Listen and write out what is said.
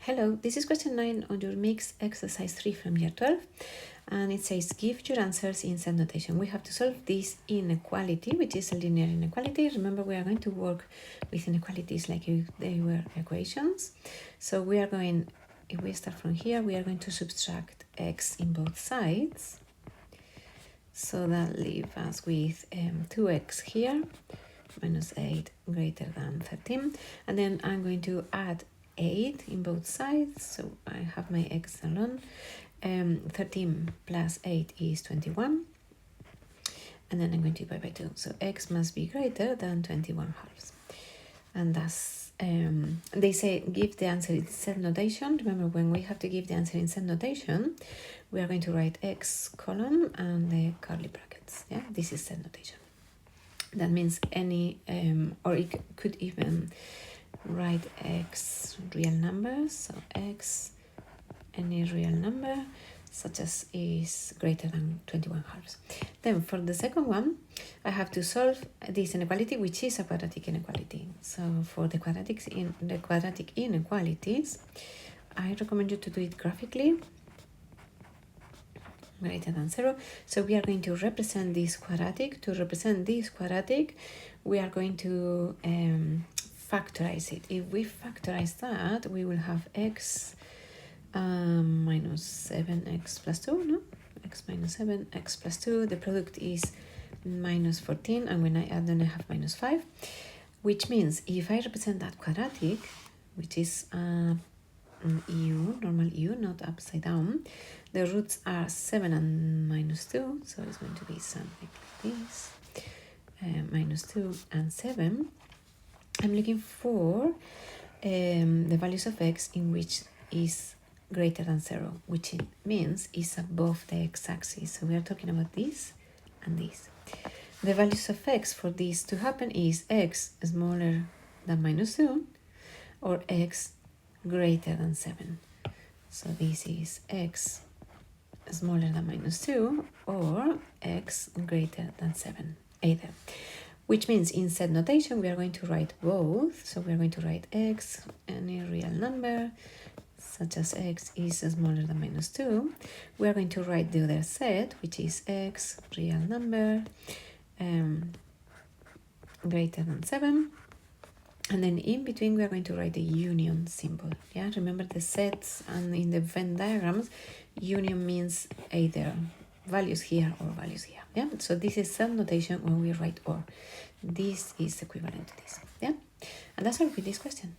Hello, this is question 9 on your mixed exercise 3 from year 12. And it says, give your answers in set notation. We have to solve this inequality, which is a linear inequality. Remember, we are going to work with inequalities like if they were equations. So we are going, if we start from here, we are going to subtract x in both sides. So that leaves us with 2x here, minus 8 greater than 13. And then I'm going to add 8 in both sides, so I have my x alone. 13 plus 8 is 21, and then I'm going to divide by 2, so x must be greater than 21 halves. And that's they say give the answer in set notation. Remember, when we have to give the answer in set notation, we are going to write x column and the curly brackets. Yeah, this is set notation. That means any or it could even write x real numbers, so x any real number such as is greater than 21 halves. Then for the second one, I have to solve this inequality, which is a quadratic inequality. So for the quadratic inequalities, I recommend you to do it graphically, greater than 0. So we are going to represent this quadratic. To represent this quadratic, we are going to factorize it. If we factorize that, we will have x minus 7x plus 2, no? X minus 7, x plus 2, the product is minus 14, and when I add them I have minus 5, which means if I represent that quadratic, which is normal u, not upside down, the roots are 7 and minus 2, so it's going to be something like this, minus 2 and 7. I'm looking for the values of x in which is greater than 0, which it means is above the x-axis. So we are talking about this and this. The values of x for this to happen is x smaller than minus 2 or x greater than 7. So this is x smaller than minus 2 or x greater than 7, either. Which means in set notation, we are going to write both. So we are going to write x, any real number, such as x is smaller than minus 2. We are going to write the other set, which is x, real number, greater than 7. And then in between, we are going to write the union symbol. Yeah, remember the sets, and in the Venn diagrams, union means either values here or values here. Yeah, so this is set notation when we write or. This is equivalent to this. Yeah, and that's all with this question.